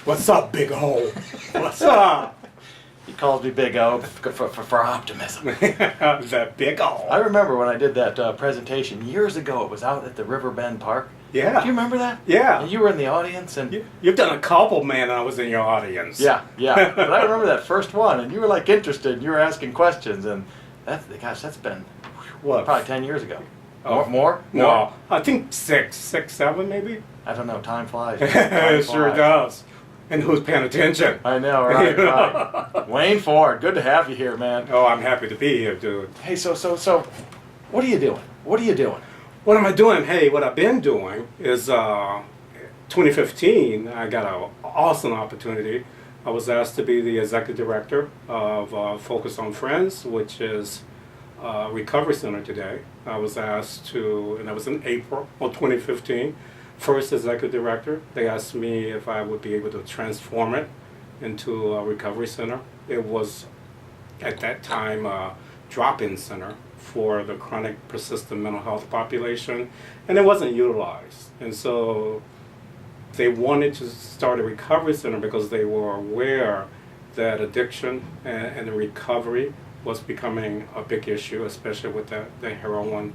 What's up, Big O? What's up? He calls me Big O for optimism. That Big O. I remember when I did that presentation years ago. It was out at the River Bend Park. Yeah. Do you remember that? Yeah. And you were in the audience, and You've done a couple, man, and I was in your audience. yeah. But I remember that first one, and you were like interested. And you were asking questions, and that's been What? probably 10 years ago. Oh. More? No, I think six, seven, maybe. I don't know. Time flies. It sure does. And who's paying attention? I know, right? Right. Wayne Ford, good to have you here, man. Oh, I'm happy to be here, dude. Hey, so, what are you doing? What are you doing? What am I doing? Hey, what I've been doing is 2015, I got an awesome opportunity. I was asked to be the executive director of Focus on Friends, which is a recovery center today. I was asked to, and that was in April of 2015, first executive director. They asked me if I would be able to transform it into a recovery center. It was, at that time, a drop-in center for the chronic persistent mental health population, and it wasn't utilized. And so they wanted to start a recovery center because they were aware that addiction and the recovery was becoming a big issue, especially with the heroin.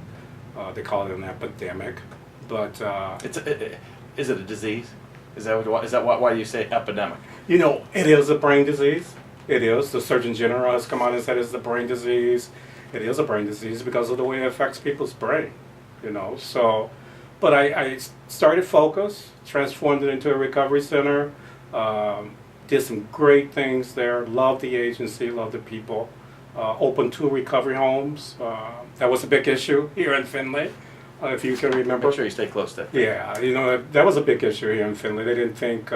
They call it an epidemic. But is it a disease? Is that why you say epidemic? you know, it is a brain disease. It is. The Surgeon General has come out and said it's a brain disease. It is a brain disease because of the way it affects people's brain. You know, so. But I started Focus, transformed it into a recovery center, did some great things there, loved the agency, loved the people, opened 2 recovery homes. That was a big issue here in Findlay, if you can remember. Make sure you stay close to that. Yeah, you know, that was a big issue here in Findlay. They didn't think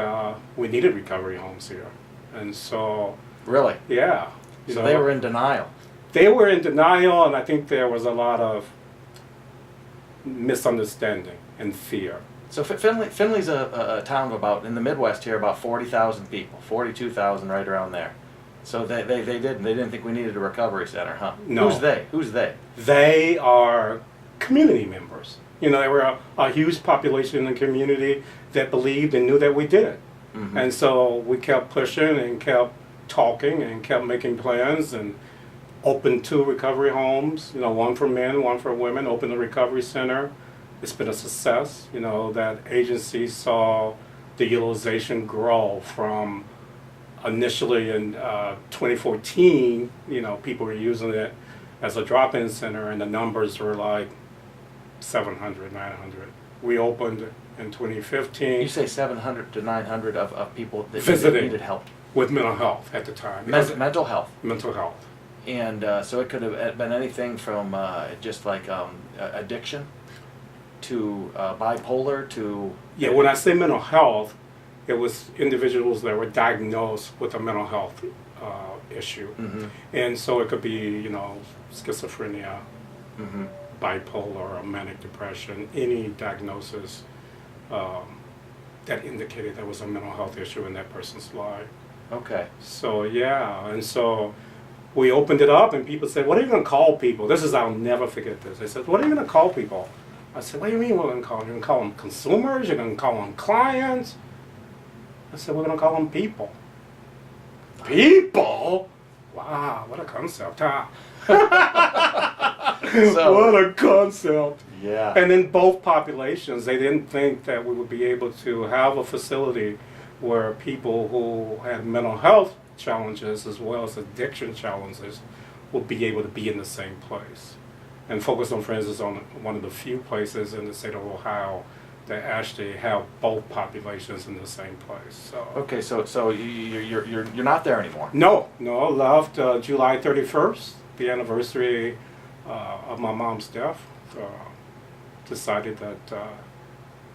we needed recovery homes here. And so, Really? yeah. So they were in denial. They were in denial, and I think there was a lot of misunderstanding and fear. So Findlay's a town of about, in the Midwest here, about 40,000 people, 42,000, right around there. So they didn't think we needed a recovery center, huh? No. Who's they? They are community members. You know, they were a huge population in the community that believed and knew that we did it. Mm-hmm. And so we kept pushing and kept talking and kept making plans and opened 2 recovery homes, you know, 1 for men, 1 for women, opened a recovery center. It's been a success. You know, that agency saw the utilization grow from initially in 2014, you know, people were using it as a drop-in center and the numbers were like 700, 900. We opened in 2015. You say 700 to 900 of people that needed help. With mental health at the time. Mental health. Mental health. And so it could have been anything from just like addiction to bipolar to... Yeah, when I say mental health, it was individuals that were diagnosed with a mental health issue. Mm-hmm. And so it could be, you know, schizophrenia, Mm-hmm. bipolar, or manic depression, any diagnosis that indicated there was a mental health issue in that person's life. Okay. So, yeah, and so we opened it up and people said, what are you going to call people? I'll never forget this. They said, what are you going to call people? I said, what do you mean we're going to call them? You're going to call them consumers? You're going to call them clients? I said, we're going to call them people. People? Wow, what a concept, huh? What a concept. Yeah. And in both populations, they didn't think that we would be able to have a facility where people who had mental health challenges as well as addiction challenges would be able to be in the same place. And Focus on Friends is on one of the few places in the state of Ohio that actually have both populations in the same place. So. Okay, so you're not there anymore. No, I left July 31st, the anniversary of my mom's death. Decided that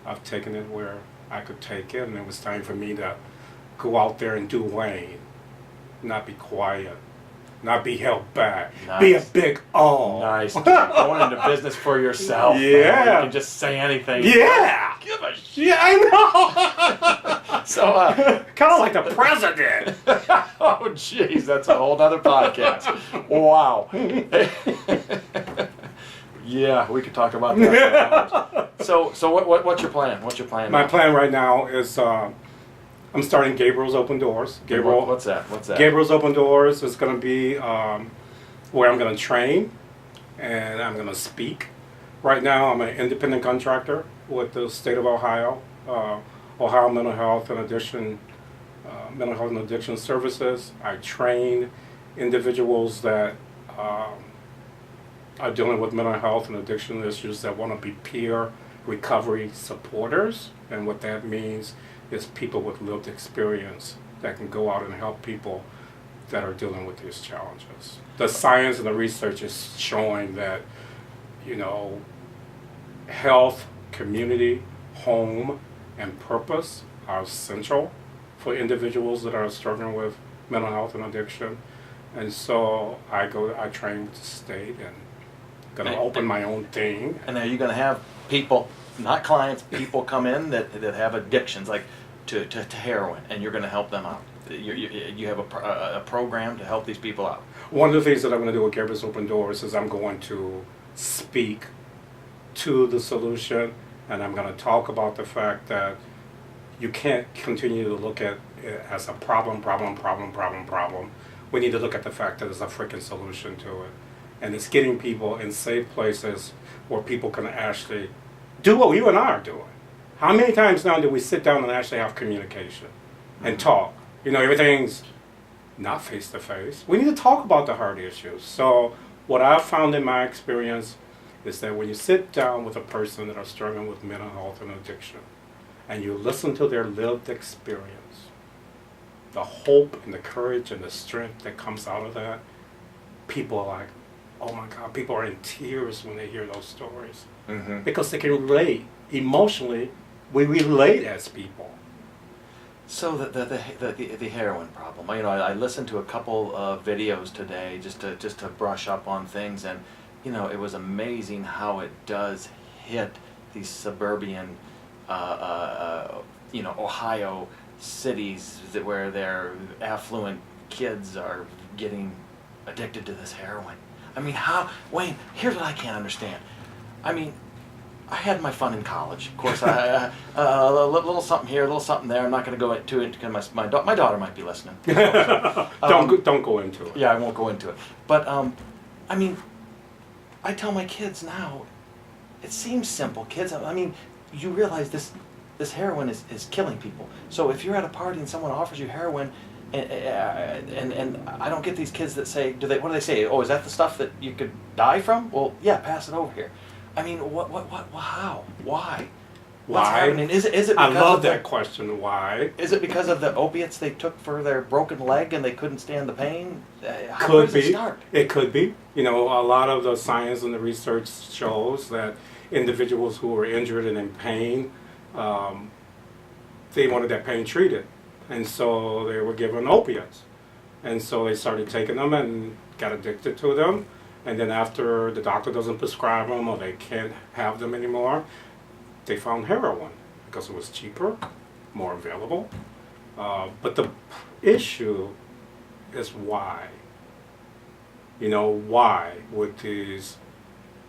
I've taken it where I could take it, and it was time for me to go out there and do Wayne, not be quiet, not be held back, Nice. Be a big O. Nice. Going into business for yourself. Yeah. Man, you can just say anything. Yeah. Give a shit. Yeah, I know. So, kind of like the president. oh, jeez, that's a whole other podcast. Wow. Yeah, we could talk about that for hours. So what's your plan? What's your plan? My now? plan right now is I'm I'm starting Gabriel's Open Doors. Gabriel, What's that? What's that? Gabriel's Open Doors is going to be where I'm going to train and I'm going to speak. Right now, I'm an independent contractor with the state of Ohio, Ohio Mental Health and Addiction Services. I train individuals that are dealing with mental health and addiction issues that want to be peer recovery supporters. And what that means is people with lived experience that can go out and help people that are dealing with these challenges. The science and the research is showing that, health, community, home, and purpose are essential for individuals that are struggling with mental health and addiction. And so I train with the state and going to open my own thing. And are you going to have people, not clients, people come in that have addictions, like to heroin, and you're going to help them out? You have a program to help these people out. One of the things that I'm going to do with Gabriel's Open Doors is I'm going to speak to the solution, and I'm going to talk about the fact that you can't continue to look at it as a problem. We need to look at the fact that there's a freaking solution to it. And it's getting people in safe places where people can actually do what you and I are doing. How many times now do we sit down and actually have communication and talk? Everything's not face to face. We need to talk about the hard issues. So what I've found in my experience is that when you sit down with a person that are struggling with mental health and addiction, and you listen to their lived experience, the hope and the courage and the strength that comes out of that, people are like, oh my God, people are in tears when they hear those stories. Mm-hmm. Because they can relate. Emotionally, we relate as people. So the heroin problem. I listened to a couple of videos today just to brush up on things, and it was amazing how it does hit these suburban Ohio cities where their affluent kids are getting addicted to this heroin. I mean, Wayne, here's what I can't understand. I mean, I had my fun in college. Of course, a little something here, a little something there. I'm not going to go into it because my daughter might be listening. Don't go into it. Yeah, I won't go into it. But, I mean, I tell my kids now, it seems simple. Kids, I mean, you realize this heroin is killing people. So if you're at a party and someone offers you heroin, and I don't get these kids that say, what do they say? Oh, is that the stuff that you could die from? Well, yeah, pass it over here. I mean, how? Why? What's happening? Is it because I love that question, why? Is it because of the opiates they took for their broken leg and they couldn't stand the pain? Where does it start? It could be. A lot of the science and the research shows that individuals who were injured and in pain, they wanted that pain treated. And so they were given opiates. And so they started taking them and got addicted to them. And then after the doctor doesn't prescribe them or they can't have them anymore, they found heroin because it was cheaper, more available. But the issue is why. Why would these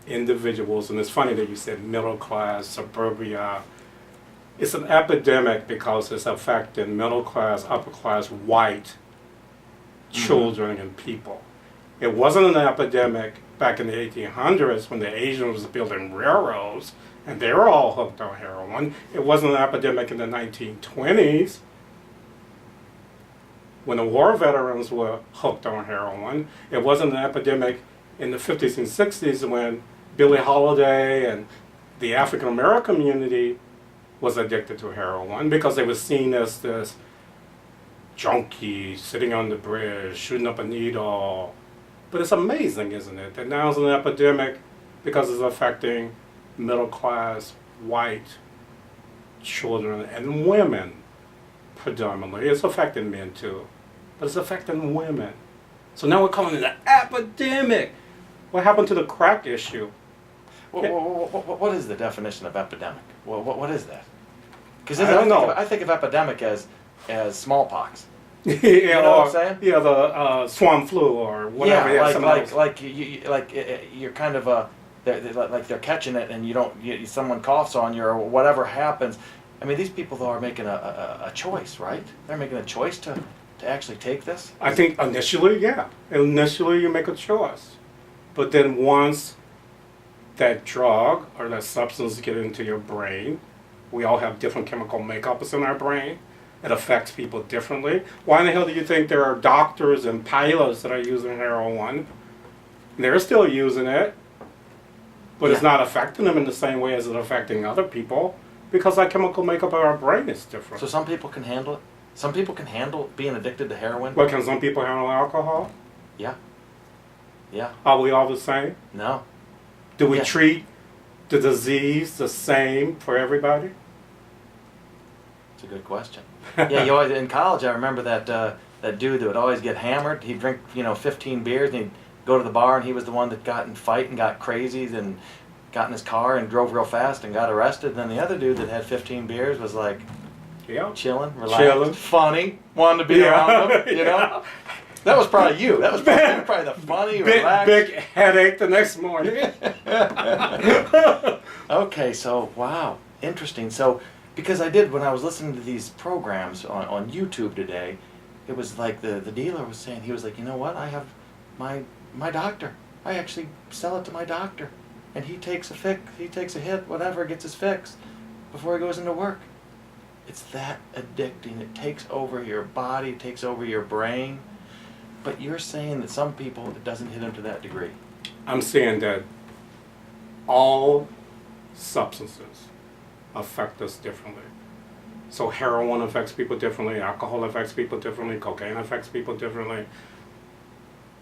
individuals, and it's funny that you said middle class, suburbia, it's an epidemic because it's affecting middle class, upper class, white children and people. It wasn't an epidemic back in the 1800s when the Asians was building railroads and they were all hooked on heroin. It wasn't an epidemic in the 1920s when the war veterans were hooked on heroin. It wasn't an epidemic in the 50s and 60s when Billie Holiday and the African American community was addicted to heroin because they were seen as this junkie sitting on the bridge, shooting up a needle. But it's amazing, isn't it, that now it's an epidemic because it's affecting middle class, white children and women predominantly. It's affecting men too, but it's affecting women. So now we're calling it an epidemic. What happened to the crack issue? What is the definition of epidemic? What is that? Because I don't know. I think of epidemic as smallpox. Yeah, you know what I'm saying? Yeah, the swan flu or whatever. Yeah, you're kind of like they're catching it, and someone coughs on you or whatever happens, I mean, these people though are making a choice, right? They're making a choice to actually take this. I think initially, yeah. Initially, you make a choice. But then once that drug or that substance get into your brain, we all have different chemical makeups in our brain. It affects people differently. Why in the hell do you think there are doctors and pilots that are using heroin? They're still using it, but it's not affecting them in the same way as it's affecting other people because our chemical makeup of our brain is different. So some people can handle it. Some people can handle being addicted to heroin. Well, can some people handle alcohol? Yeah. Yeah. Are we all the same? No. Do we Yeah. treat the disease the same for everybody? It's a good question. Yeah, you always in college. I remember that dude that would always get hammered. He'd drink 15 beers, and he'd go to the bar, and he was the one that got in fight and got crazy, and got in his car and drove real fast and got arrested. And then the other dude that had 15 beers was like, Yeah. chilling, relaxed, funny, wanted to be around him. Yeah. That was probably you. That was probably the funny, relaxed. Big headache the next morning. Okay, so wow, interesting. So because I did when I was listening to these programs on YouTube today, it was like the dealer was saying, he was like, you know what, I have my doctor. I actually sell it to my doctor, and he takes a hit, whatever, gets his fix before he goes into work. It's that addicting. It takes over your body, it takes over your brain. But you're saying that some people, it doesn't hit them to that degree. I'm saying that all substances affect us differently. So heroin affects people differently, alcohol affects people differently, cocaine affects people differently.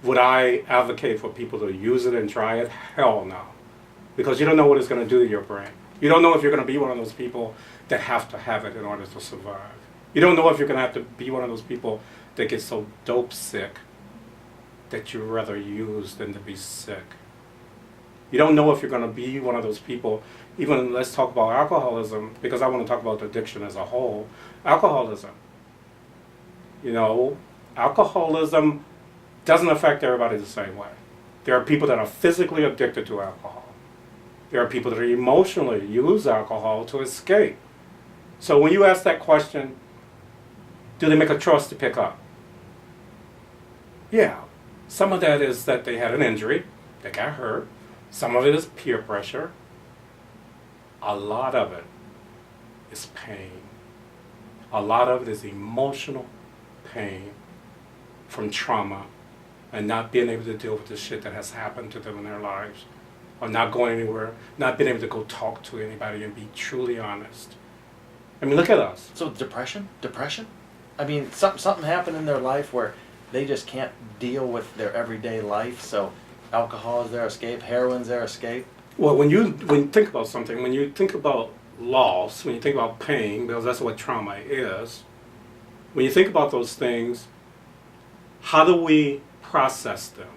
Would I advocate for people to use it and try it? Hell no. Because you don't know what it's going to do to your brain. You don't know if you're going to be one of those people that have to have it in order to survive. You don't know if you're going to have to be one of those people that get so dope sick that you'd rather use than to be sick. You don't know if you're going to be one of those people, even let's talk about alcoholism, because I want to talk about addiction as a whole. Alcoholism. Alcoholism doesn't affect everybody the same way. There are people that are physically addicted to alcohol. There are people that emotionally use alcohol to escape. So when you ask that question, do they make a choice to pick up? Yeah. Some of that is that they had an injury, they got hurt. Some of it is peer pressure. A lot of it is pain. A lot of it is emotional pain from trauma and not being able to deal with the shit that has happened to them in their lives, or not going anywhere, not being able to go talk to anybody and be truly honest. I mean, look at us. So depression? I mean, something happened in their life where they just can't deal with their everyday life, so alcohol is their escape, heroin's their escape. Well, when you think about something, when you think about loss, when you think about pain, because that's what trauma is, when you think about those things, how do we process them?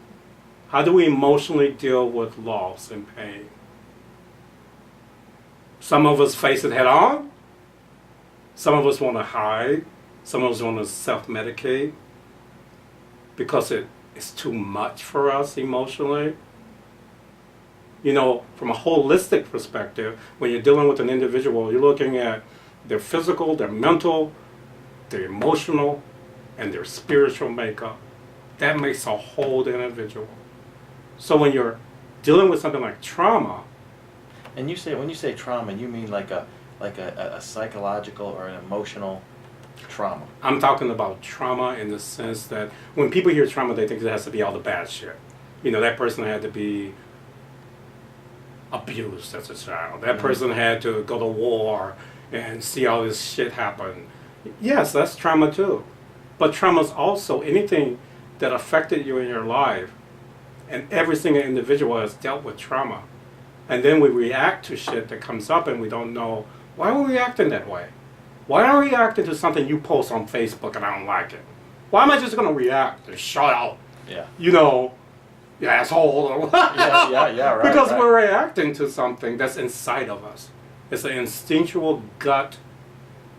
How do we emotionally deal with loss and pain? Some of us face it head on. Some of us want to hide. Some of us want to self-medicate because it's too much for us emotionally. From a holistic perspective, when you're dealing with an individual, you're looking at their physical, their mental, their emotional, and their spiritual makeup. That makes a whole individual. So when you're dealing with something like trauma, and when you say trauma, you mean like a psychological or an emotional trauma? I'm talking about trauma in the sense that when people hear trauma, they think it has to be all the bad shit. That person had to be abused as a child. That person had to go to war and see all this shit happen. Yes, that's trauma too. But trauma is also anything that affected you in your life, and every single individual has dealt with trauma. And then we react to shit that comes up and we don't know, why are we reacting that way? Why are we reacting to something you post on Facebook and I don't like it? Why am I just going to react and shut out? Yeah. You asshole. yeah, right. Because right. we're reacting to something that's inside of us. It's an instinctual gut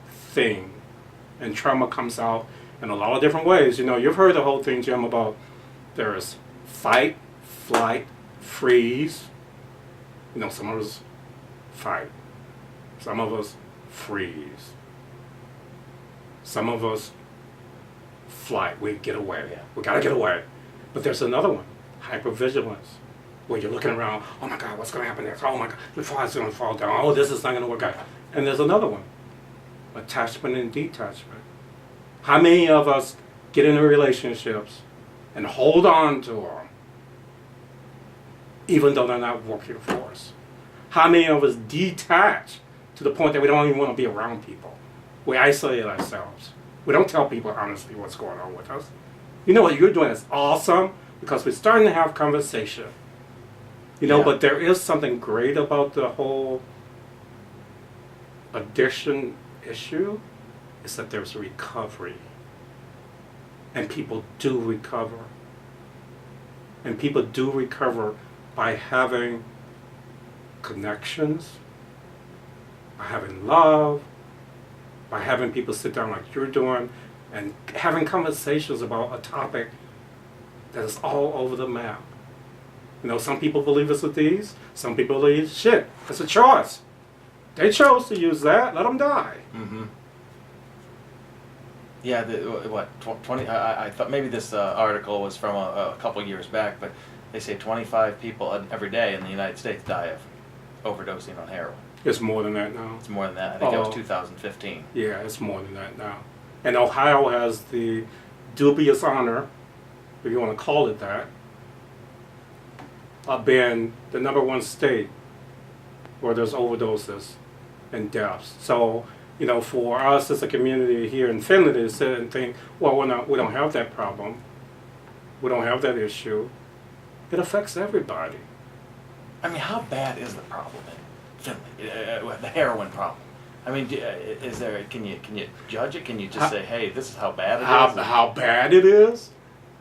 thing. And trauma comes out in a lot of different ways. You've heard the whole thing, Jim, about there's fight, flight, freeze. Some of us fight. Some of us freeze. Some of us flight, we get away. Yeah. We gotta get away. But there's another one, hypervigilance, where you're looking around, oh my God, what's gonna happen next? Oh my God, the fire's gonna fall down. Oh, this is not gonna work out. And there's another one, attachment and detachment. How many of us get into relationships and hold on to them, even though they're not working for us? How many of us detach to the point that we don't even want to be around people? We isolate ourselves. We don't tell people honestly what's going on with us. You know what you're doing is awesome because we're starting to have conversation. You know, Yeah. but there is something great about the whole addiction issue is that there's recovery. And people do recover. And people do recover by having connections, by having love, by having people sit down like you're doing and having conversations about a topic that is all over the map. You know, some people believe it's with these, some people believe, shit, it's a choice. They chose to use that, let them die. Mm-hmm. Yeah, what, 20, I thought maybe this article was from a couple years back, but they say 25 people every day in the United States die of overdosing on heroin. It's more than that now. It's more than that. I think that was Oh. 2015. Yeah, it's more than that now. And Ohio has the dubious honor, if you want to call it that, of being the #1 state where there's overdoses and deaths. So, you know, for us as a community here in Finland to sit and think, well, we don't have that problem. We don't have that issue. It affects everybody. I mean, how bad is the problem in Finland? The heroin problem. I mean, is there? Can you judge it? Can you just say, hey, this is how bad it is? How bad it is?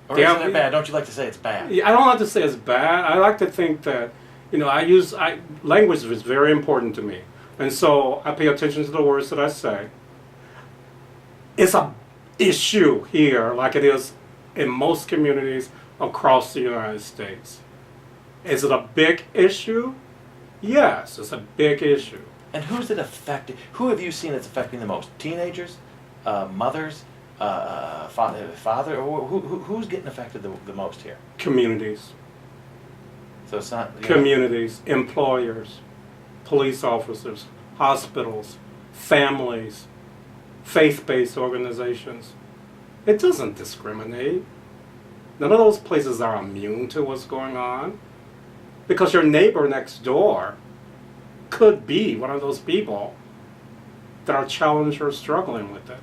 Or isn't it bad? Don't you like to say it's bad? Yeah, I don't like to say it's bad. I like to think that, you know, language is very important to me. And so I pay attention to the words that I say. It's a issue here like it is in most communities across the United States. Is it a big issue? Yes, it's a big issue. And who's it affecting? Who have you seen it's affecting the most? Teenagers, mothers, father, or who's getting affected the most here? Communities. So it's not Communities, employers, police officers, hospitals, families, faith-based organizations. It doesn't discriminate. None of those places are immune to what's going on. Because your neighbor next door could be one of those people that are challenged or struggling with it.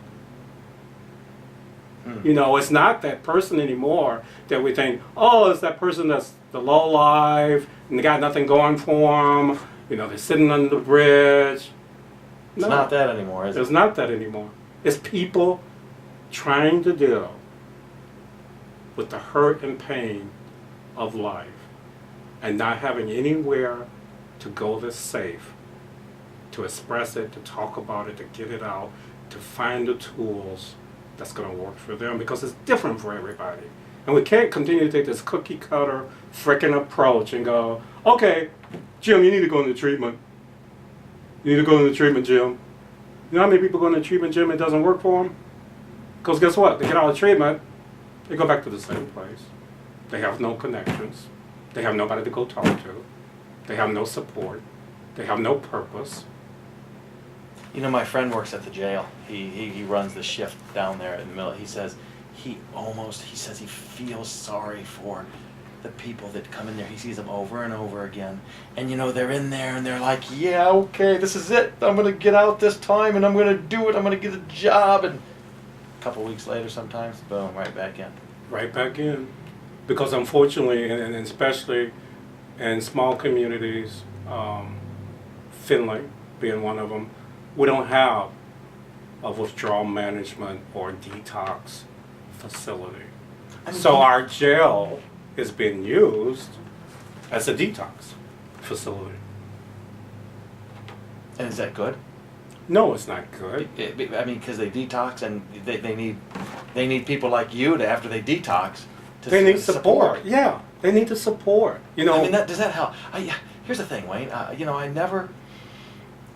You know, it's not that person anymore that we think, oh, it's that person that's the low life and they got nothing going for them. You know, they're sitting under the bridge. It's not that anymore, is it? It's not that anymore. It's people trying to deal with the hurt and pain of life and not having anywhere to go that's safe, to express it, to talk about it, to get it out, to find the tools that's going to work for them, because it's different for everybody. And we can't continue to take this cookie cutter frickin' approach and go, okay, Jim, you need to go into treatment. You need to go into treatment, Jim. You know how many people go into treatment, Jim, it doesn't work for them? Because guess what? They get out of treatment, they go back to the same place. They have no connections. They have nobody to go talk to. They have no support. They have no purpose. You know, my friend works at the jail. He runs the shift down there in the middle. He says he feels sorry for the people that come in there. He sees them over and over again. And you know, they're in there and they're like, yeah, okay, this is it. I'm going to get out this time and I'm going to do it. I'm going to get a job. And a couple weeks later sometimes, boom, right back in. Right back in. Because unfortunately, and especially in small communities, Finley being one of them, we don't have a withdrawal management or detox facility. So our jail is being used as a detox facility. And is that good? No, it's not good. I mean, because they detox and they need people like you to, after they detox, to They need support. Yeah, they need the support. You know, I mean, does that help? Here's the thing, Wayne. You know,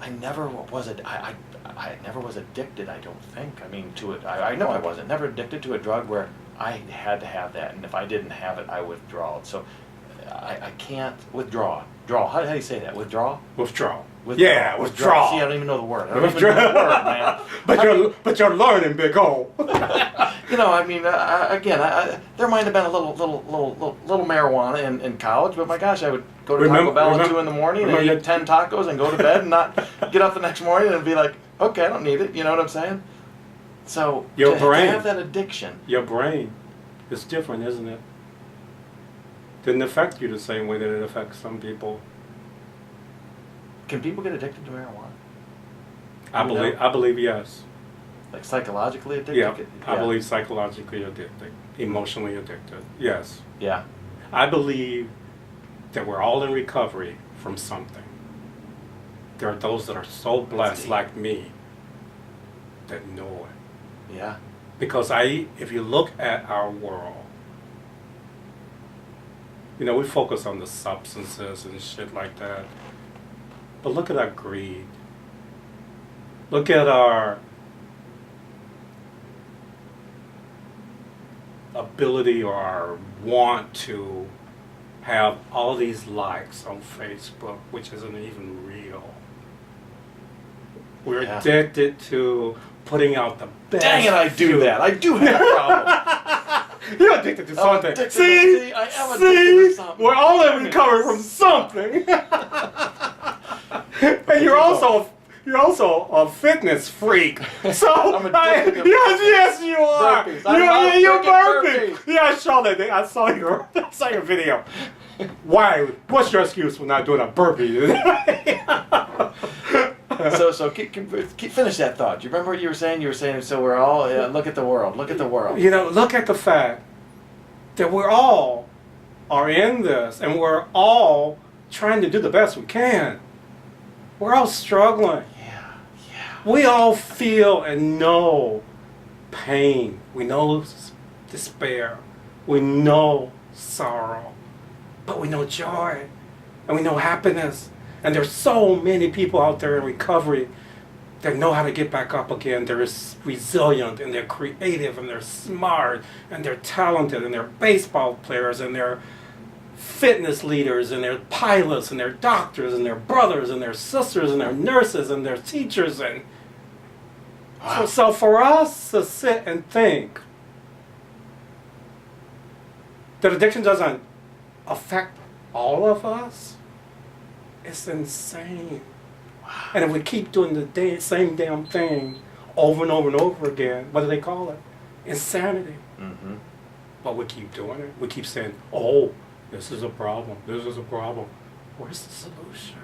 I never was I never was addicted. I don't think. I mean, to it. I know I wasn't. Never addicted to a drug where I had to have that, and if I didn't have it, I withdrawed. So I can't withdraw. How do you say that? Withdraw. Withdrawal. Withdraw. Withdrawal. See, I don't even know the word. I don't even know the word, man. But you're learning, big O. You know, I mean, again, there might have been a little marijuana in college, but my gosh, I would go to Taco Bell at 2 in the morning and eat 10 tacos and go to bed and not get up the next morning and be like, okay, I don't need it. You know what I'm saying? So Your brain. to have that addiction. Your brain is different, isn't it? Didn't affect you the same way that it affects some people. Can people get addicted to marijuana? I believe yes. Like psychologically addicted? Yeah, I believe psychologically addicted, emotionally addicted. Yes. Yeah. I believe that we're all in recovery from something. There are those that are so blessed, like me, that know it. Yeah. Because if you look at our world, you know, we focus on the substances and shit like that. But look at our greed. Look at our ability or our want to have all these likes on Facebook, which isn't even real. We're addicted to putting out the best. Dang it, I do that. I do have a problem. You're addicted to something. See, I am addicted to something. We're all in recovery from something. And you're also a fitness freak. So I'm addicted to yes, you are. Burpees. You're burpees. burping. Yeah, I saw that. I saw your video. Why? What's your excuse for not doing a burpee? So keep finish that thought. Do you remember what you were saying? You were saying, so we're all look at the world. Look at the world. You know, look at the fact that we're all are in this, and we're all trying to do the best we can. We're all struggling. Yeah. We all feel and know pain. We know despair. We know sorrow. But we know joy. And we know happiness. And there's so many people out there in recovery that know how to get back up again. They're resilient, and they're creative, and they're smart, and they're talented, and they're baseball players, and they're fitness leaders, and they're pilots, and they're doctors, and they're brothers, and they're sisters, and they're nurses, and they're teachers. And so for us to sit and think that addiction doesn't affect all of us, it's insane. Wow. And if we keep doing the same damn thing over and over and over again, what do they call it? Insanity. Mm-hmm. But we keep doing it. We keep saying, oh, this is a problem. This is a problem. Where's the solution?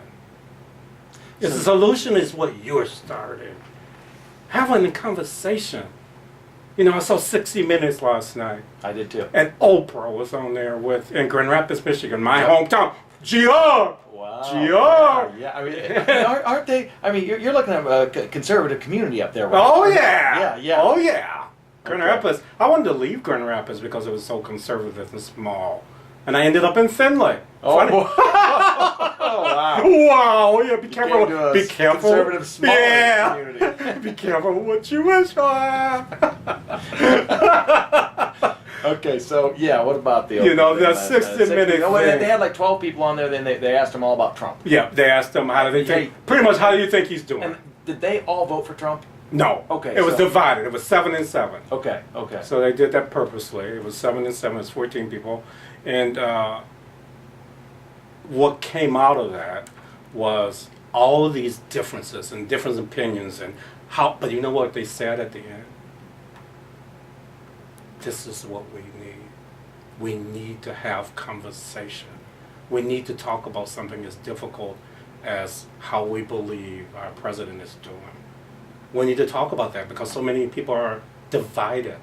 The solution is what you're starting. Having a conversation. You know, I saw 60 Minutes last night. I did too. And Oprah was on there in Grand Rapids, Michigan, my hometown. GR! Wow. GR! Yeah, I mean, aren't they? I mean, you're looking at a conservative community up there, right? Oh, yeah. Yeah. Oh, yeah. Grand Rapids. I wanted to leave Grand Rapids because it was so conservative and small. And I ended up in Finley. Oh, oh wow. Wow. Yeah, be careful. Be careful. Conservative small community. Be careful what you wish for. Okay, so yeah, what about the the 60-minute thing. They had like 12 people on there. Then they asked them all about Trump. Yeah, they asked them how do they think. Pretty much, how do you think he's doing? And did they all vote for Trump? No. Okay. It was divided. It was 7 and 7. Okay. So they did that purposely. It was 7 and 7. It's 14 people, and what came out of that was all of these differences and different opinions and how. But you know what they said at the end? This is what we need. We need to have conversation. We need to talk about something as difficult as how we believe our president is doing. We need to talk about that because so many people are divided.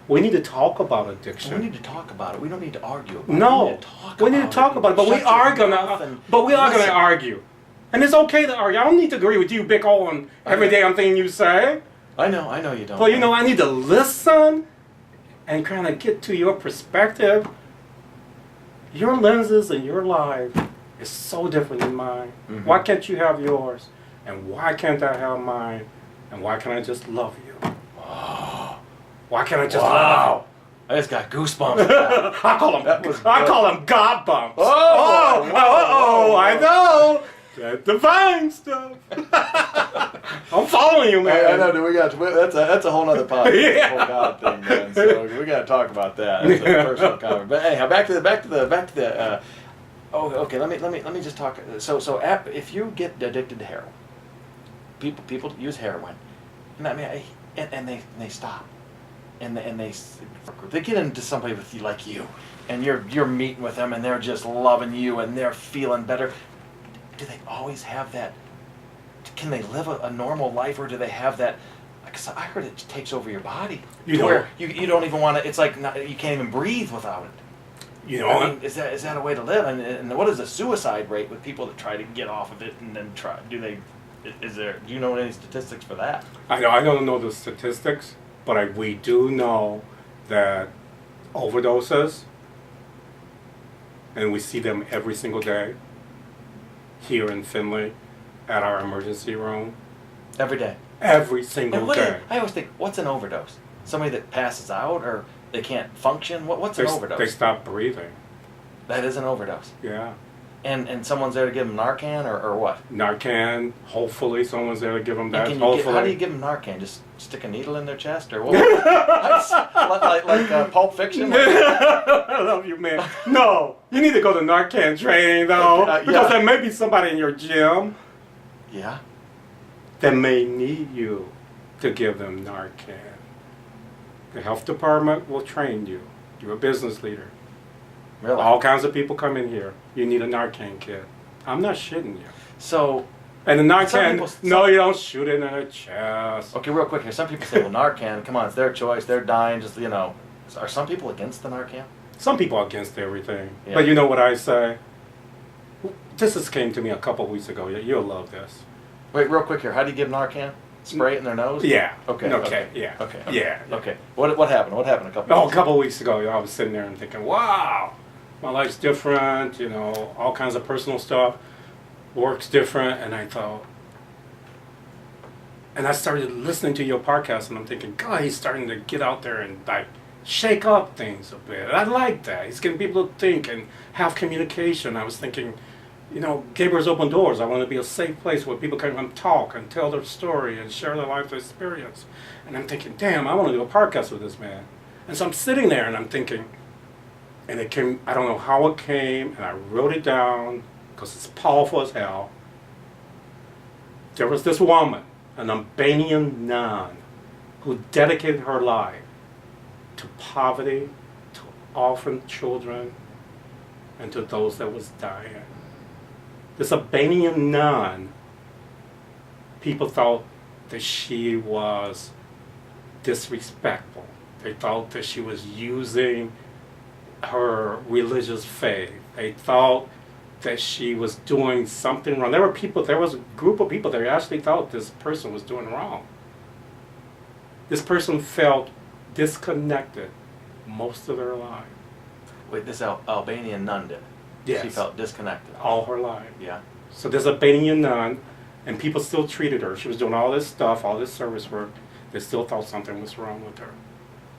We need to talk about addiction. We need to talk about it. We don't need to argue about it. We need to talk about it. But we are gonna argue. And it's okay to argue. I don't need to agree with you, Big O, on every damn thing you say. I know you don't. But I need to listen and kind of get to your perspective. Your lenses and your life is so different than mine. Mm-hmm. Why can't you have yours? And why can't I have mine? And why can't I just love you? Why can't I just love I just got goosebumps. you? I call them God bumps. Oh, I know. That's divine stuff. I'm following you, man. I know, dude. That's a whole nother podcast. Yeah. The whole God thing, man. So we got to talk about that. That's a personal comment. But anyhow, back to the. Okay. Let me just talk. So if you get addicted to heroin, people use heroin, and I mean, and they stop, and they get into somebody with you like you, and you're meeting with them, and they're just loving you, and they're feeling better. Do they always have that? Can they live a normal life, or do they have that? Because I heard it takes over your body. Where you don't even want to. It's like you can't even breathe without it. You know, I mean, is that a way to live? And what is the suicide rate with people that try to get off of it and then try? Do you know any statistics for that? I don't know the statistics, but we do know that overdoses, and we see them every single day here in Finley at our emergency room. Every day. Every single day. I always think, what's an overdose? Somebody that passes out or they can't function? What's an overdose? They stop breathing. That is an overdose. Yeah. And someone's there to give them Narcan or what? Narcan. Hopefully someone's there to give them that. How do you give them Narcan? Just stick a needle in their chest or what? like Pulp Fiction? I love you, man. No, you need to go to Narcan training though, because there may be somebody in your gym. Yeah. That may need you to give them Narcan. The health department will train you. You're a business leader. Really? All kinds of people come in here. You need a Narcan kit. I'm not shitting you. So. And the Narcan, you don't shoot it in the chest. Okay, real quick here. Some people say, well, Narcan, come on, it's their choice. They're dying. Just, Are some people against the Narcan? Some people are against everything. Yeah. But you know what I say? This came to me a couple of weeks ago. You'll love this. Wait, real quick here. How do you give Narcan? Spray it in their nose? Yeah. Okay. Yeah. Okay. Yeah. Okay. What happened? What happened a couple a couple of weeks ago, I was sitting there and thinking, wow, my life's different, all kinds of personal stuff. Work's different. And I thought, and I started listening to your podcast and I'm thinking, God, he's starting to get out there and shake up things a bit. I like that. He's getting people to think and have communication. I was thinking, Gabriel's Open Doors. I want to be a safe place where people can come talk and tell their story and share their life experience. And I'm thinking, damn, I want to do a podcast with this man. And so I'm sitting there and I'm thinking, and it came, I don't know how it came, and I wrote it down because it's powerful as hell. There was this woman, an Albanian nun, who dedicated her life to poverty, to orphan children, and to those that was dying. This Albanian nun, people thought that she was disrespectful. They thought that she was using her religious faith. They thought that she was doing something wrong. There was a group of people that actually thought this person was doing wrong. This person felt disconnected most of their life. Wait, this Albanian nun did? Yes. She felt disconnected. All her life. Yeah. So this Albanian nun, and people still treated her. She was doing all this stuff, all this service work. They still thought something was wrong with her.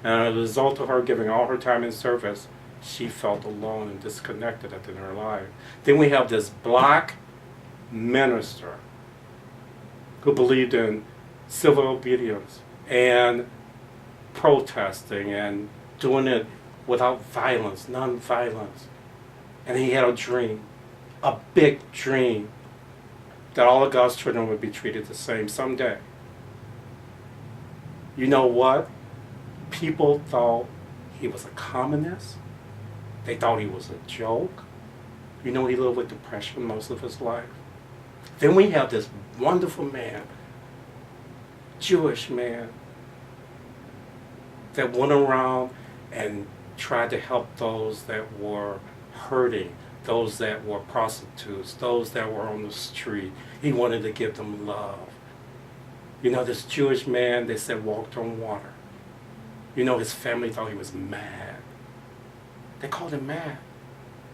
And as a result of her giving all her time in service, she felt alone and disconnected at the end of her life. Then we have this black minister who believed in civil obedience and protesting and doing it without violence, non-violence. And he had a dream, a big dream, that all of God's children would be treated the same someday. You know what? People thought he was a communist. They thought he was a joke. He lived with depression most of his life. Then we have this wonderful man, Jewish man, that went around and tried to help those that were hurting, those that were prostitutes, those that were on the street. He wanted to give them love. This Jewish man, they said, walked on water. His family thought he was mad. They called him mad.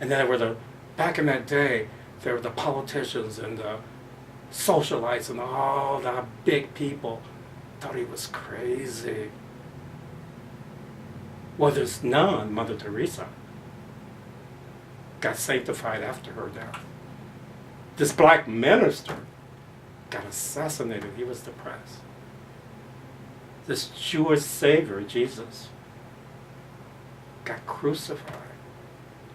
And then back in that day, there were the politicians and the socializing all the big people. Thought he was crazy. Well, there's none, Mother Teresa, got sanctified after her death. This black minister got assassinated. He was depressed. This Jewish Savior, Jesus, got crucified.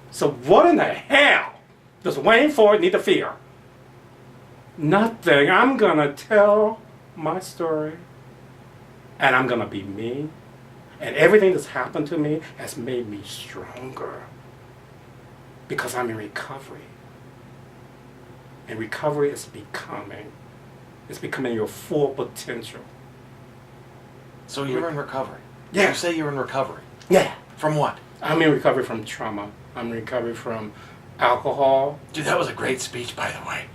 So what in the hell does Wayne Ford need to fear? Nothing. I'm going to tell my story, and I'm going to be me. And everything that's happened to me has made me stronger because I'm in recovery. And recovery is becoming. It's becoming your full potential. So you're in recovery? Yeah. You say you're in recovery? Yeah. From what? I'm in recovery from trauma. I'm in recovery from alcohol. Dude, that was a great speech, by the way.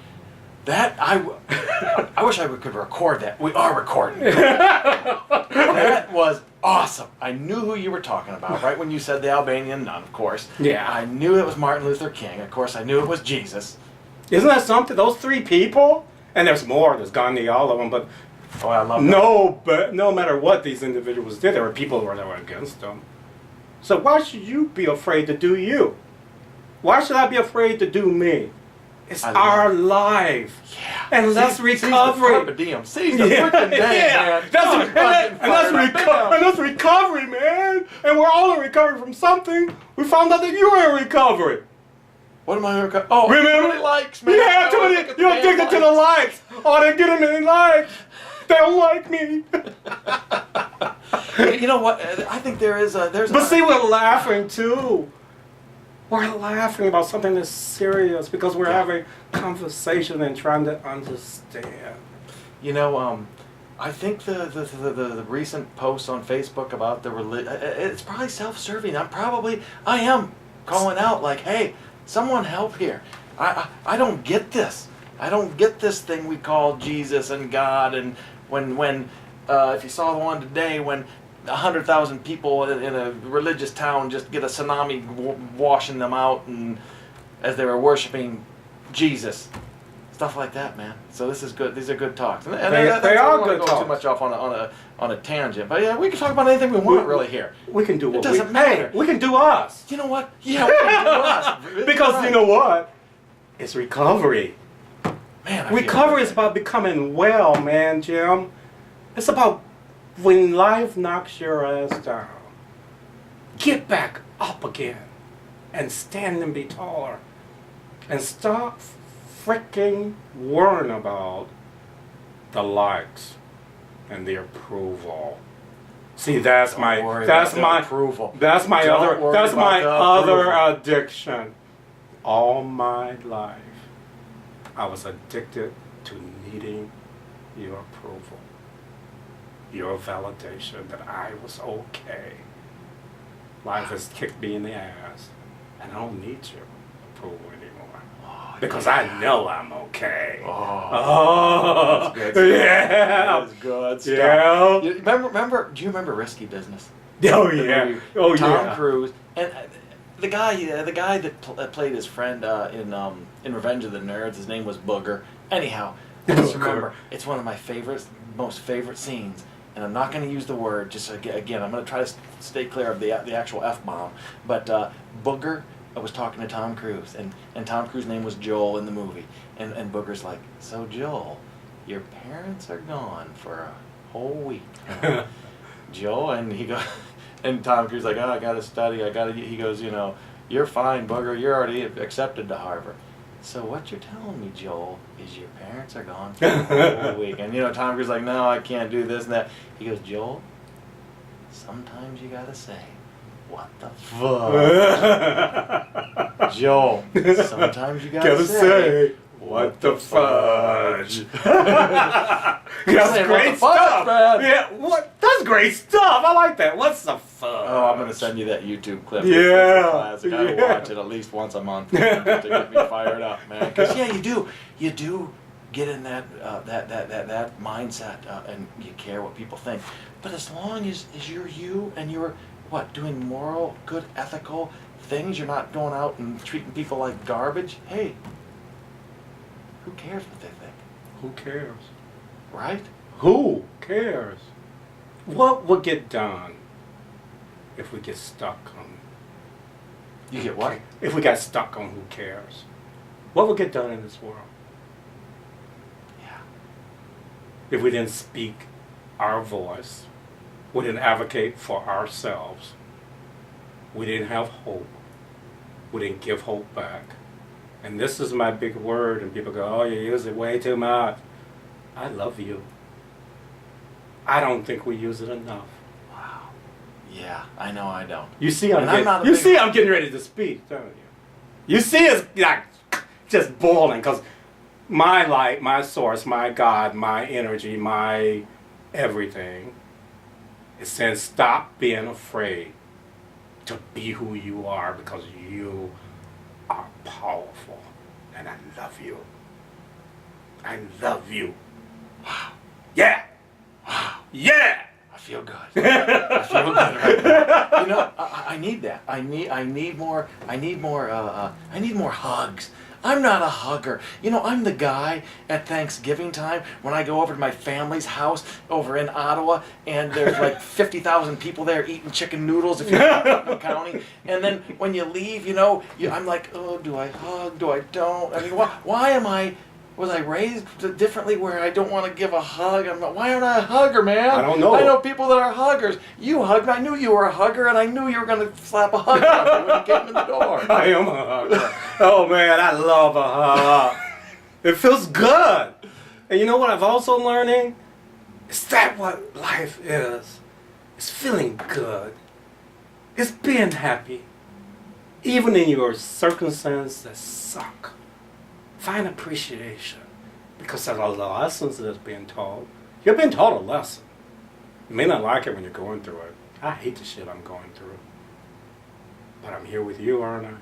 That, I wish I could record that. We are recording. That was awesome. I knew who you were talking about, right when you said the Albanian nun, of course. Yeah. I knew it was Martin Luther King. Of course, I knew it was Jesus. Isn't that something? Those three people? And there's more. There's Gandhi, all of them. But Oh, I love that. but no matter what these individuals did, there were people that were against them. So why should you be afraid to do you? Why should I be afraid to do me? It's our life. Yeah. And that's recovery. Seize the diem. Seize the freaking day, man. That's recovery, man. And we're all in recovery from something. We found out that you were in recovery. What am I in recovery? Oh, remember? Too many likes, man. Yeah, too many. You're addicted to the likes. Oh, they get them in likes. They don't like me. You know what? I think there's But see, we're laughing too. We're laughing about something that's serious because we're having conversation and trying to understand. You know, I think the recent posts on Facebook about the religion, it's probably self-serving. I am calling out like, hey, someone help here. I don't get this. I don't get this thing we call Jesus and God. And when if you saw the one today when 100,000 people in a religious town just get a tsunami washing them out, and as they were worshiping Jesus, stuff like that, man. So this is good. These are good talks. And They are good talks. Too much off on a tangent, but yeah, we can talk about anything we want really here. We can do what it doesn't matter. Hey, we can do us. You know what? Yeah, we can do us. Because right. You know what? It's recovery. Man, recovery is about becoming well, man, Jim. It's about when life knocks your ass down, get back up again and stand and be taller. And stop freaking worrying about the likes and the approval. See, that's my approval. That's my Don't other addiction. All my life, I was addicted to needing your approval, your validation that I was okay. Life has kicked me in the ass, and I don't need your approval anymore. Because I know I'm okay. Oh, that's good stuff. Yeah. That's good stuff. Yeah. You remember? Do you remember Risky Business? Oh yeah. Oh yeah. Tom Cruise and the guy that played his friend in Revenge of the Nerds. His name was Booger. Anyhow, I just remember it's one of my most favorite scenes. And I'm not going to use the word. Just again, I'm going to try to stay clear of the actual F-bomb. But Booger was talking to Tom Cruise, and Tom Cruise's name was Joel in the movie, and Booger's like, so Joel, your parents are gone for a whole week, huh? Joel, and Tom Cruise's like, oh, I got to study, he goes, you know, you're fine, Booger, you're already accepted to Harvard. So what you're telling me, Joel, is your parents are gone for a whole week. And Tom Cruise's like, no, I can't do this and that. He goes, Joel, sometimes you gotta say, what the fuck? Joel, sometimes you gotta say, what the fudge? That's great stuff, man. Yeah, what? That's great stuff. I like that. What's the fudge? Oh, I'm gonna send you that YouTube clip. Yeah, it's a classic. I watch it at least once a month to get me fired up, man. Because you do get in that mindset, and you care what people think. But as long as you're you and you're doing moral, good, ethical things, you're not going out and treating people like garbage. Hey, who cares what they think? Who cares? Right? Who cares? What will get done if we get stuck on? You get what? If we got stuck on who cares, what will get done in this world? Yeah. If we didn't speak our voice, we didn't advocate for ourselves, we didn't have hope, we didn't give hope back. And this is my big word, and people go, oh, you use it way too much. I love you. I don't think we use it enough. Wow. Yeah, I know I don't. You see, I'm getting ready to speak, don't you? You see, it's like just boiling, because my light, my source, my God, my energy, my everything is saying, stop being afraid to be who you are, because you are powerful, and I love you. I love you. Wow. Yeah. Wow. Yeah. I feel good. I feel good right now. You know, I need that. I need more hugs. I'm not a hugger. You know, I'm the guy at Thanksgiving time when I go over to my family's house over in Ottawa, and there's like 50,000 people there eating chicken noodles if you're in county. And then when you leave, you know, I'm like, oh, do I hug? Do I don't? I mean, why was I raised differently where I don't want to give a hug? Why aren't I a hugger, man? I don't know. I know people that are huggers. You hugged. I knew you were a hugger, and I knew you were going to slap a hug on me when you came in the door. I am a hugger. Oh man, I love a hug. It feels good. And you know what I've also learning? Is that what life is? It's feeling good. It's being happy. Even in your circumstances that suck. Find appreciation, because of the lessons that's being taught. You're being taught a lesson. You may not like it when you're going through it. I hate the shit I'm going through. But I'm here with you, aren't I?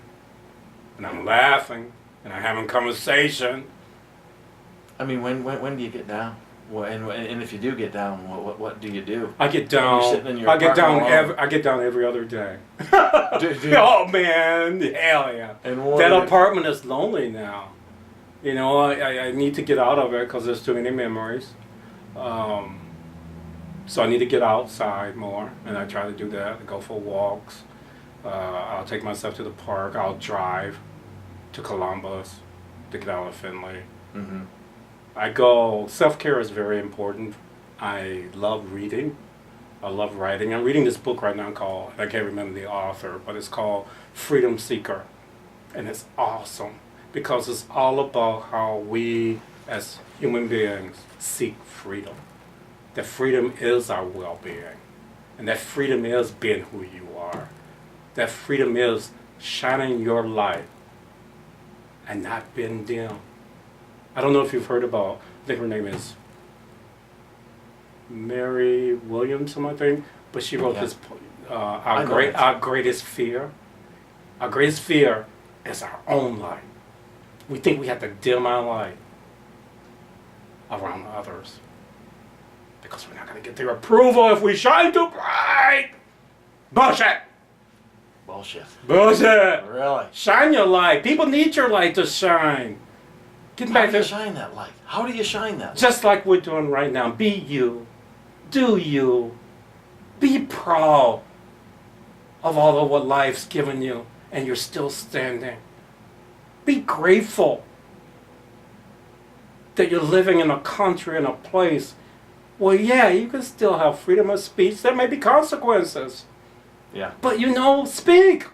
And I'm laughing, and I'm having conversation. I mean, when do you get down? Well, and if you do get down, what do you do? I get down. You're sitting in your I get down apartment I get down every other day. Do Oh man, hell yeah! And That apartment is lonely now. You know, I need to get out of it because there's too many memories. So I need to get outside more, and I try to do that. I go for walks. I'll take myself to the park. I'll drive to Columbus to get out of Findlay. Mm-hmm. I go, self-care is very important. I love reading. I love writing. I'm reading this book right now called, I can't remember the author, but it's called Freedom Seeker. And it's awesome because it's all about how we as human beings seek freedom. That freedom is our well-being. And that freedom is being who you are. That freedom is shining your light and not being dim. I don't know if you've heard about, I think her name is Mary Williamson, I think, but she wrote this, Our Greatest Fear. Our greatest fear is our own light. We think we have to dim our light around others because we're not going to get their approval if we shine too bright. Bullshit. Bullshit. Really? Shine your light. People need your light to shine. Get back How do you shine that light? How do you shine that light? Just like we're doing right now. Be you. Do you. Be proud of all of what life's given you, and you're still standing. Be grateful that you're living in a country, in a place where, yeah, you can still have freedom of speech. There may be consequences. Yeah. But speak.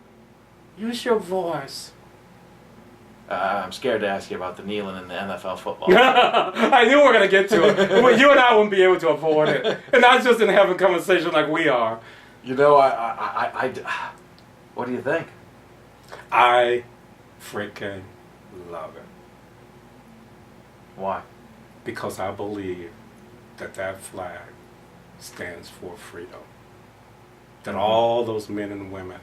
Use your voice. I'm scared to ask you about the kneeling in the NFL football. I knew we were going to get to it. You and I wouldn't be able to avoid it. And not just in having a conversation like we are. You know, what do you think? I freaking love it. Why? Because I believe that flag stands for freedom. That all those men and women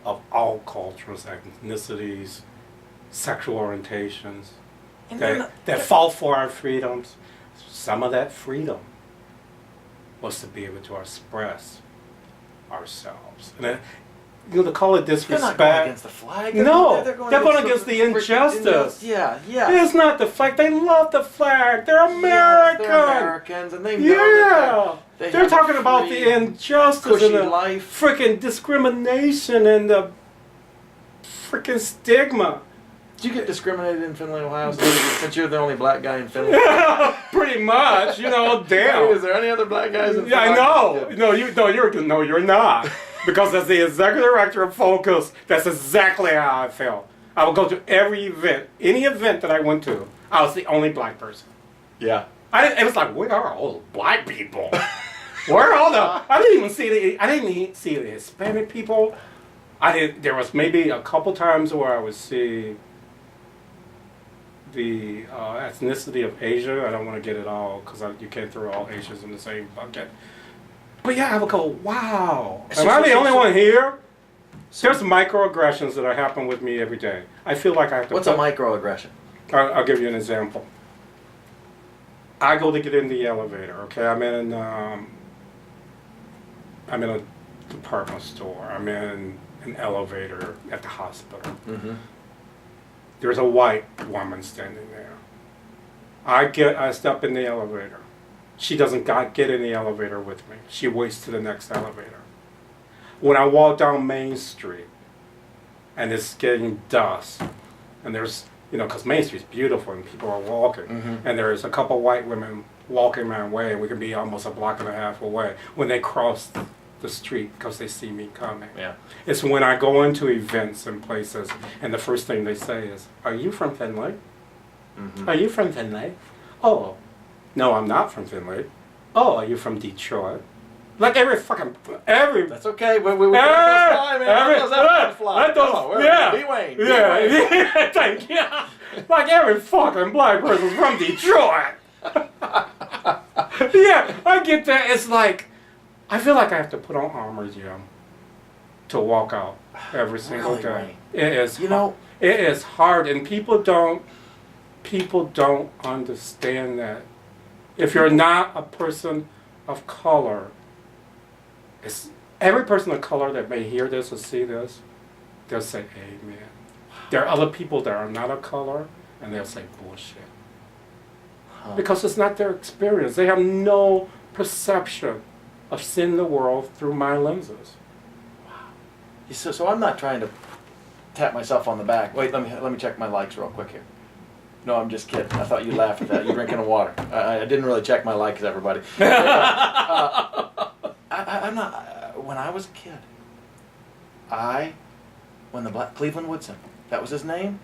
of all cultures, ethnicities, sexual orientations, that fought for our freedoms, some of that freedom was to be able to express ourselves. And to call it They're disrespect. not going against the flag. No, they're they're going against the injustice. Yeah, yeah. It's not the flag. They love the flag. They're American. Yes, they're Americans, and they know that They're talking about the injustice and the life. freaking discrimination and the freaking stigma. Do you get discriminated in Findlay, Ohio, since you're the only black guy in Findlay? Pretty much, damn. Is there any other black guys in Findlay? Yeah, I know. No, you're not. Because as the executive director of Focus, that's exactly how I felt. I would go to every event, any event that I went to. I was the only black person. Yeah. It was like, where are all the black people? Where are all the? I didn't even see the Hispanic people. There was maybe a couple times where I would see the ethnicity of Asia. I don't want to get it all because you can't throw all Asians in the same bucket. But yeah, I would go, wow. Am I the only one here? There's microaggressions that are happening with me every day. I feel like I have to. What's a microaggression? I'll give you an example. I go to get in the elevator. Okay, I'm in a department store. I'm in an elevator at the hospital. Mm-hmm. There's a white woman standing there. I step in the elevator. She doesn't get in the elevator with me. She waits to the next elevator. When I walk down Main Street, and it's getting dusk, and there's, because Main Street's beautiful and people are walking, and there's a couple white women walking my way, and we can be almost a block and a half away when they cross the street because they see me coming. Yeah. It's when I go into events and places, and the first thing they say is, "Are you from Findlay? Are you from Findlay? Oh, no, I'm not from Findlay. Oh, are you from Detroit?" Like every. That's okay. We fly, man. Be Wayne. Yeah. Thank you. Like every fucking black person's from Detroit. Yeah, I get that. It's like, I feel like I have to put on armor, Jim, to walk out every single Really, day. Wayne? It is. It is hard, and people don't understand that. If you're not a person of color, every person of color that may hear this or see this, they'll say amen. There are other people that are not of color, and they'll say bullshit. Because it's not their experience. They have no perception of seeing the world through my lenses. Wow. So I'm not trying to tap myself on the back. Wait, let me check my likes real quick here. No, I'm just kidding. I thought you laughed at that. You're drinking water. I didn't really check my likes, everybody. I'm not. When I was a kid, when the Cleveland Woodson, that was his name.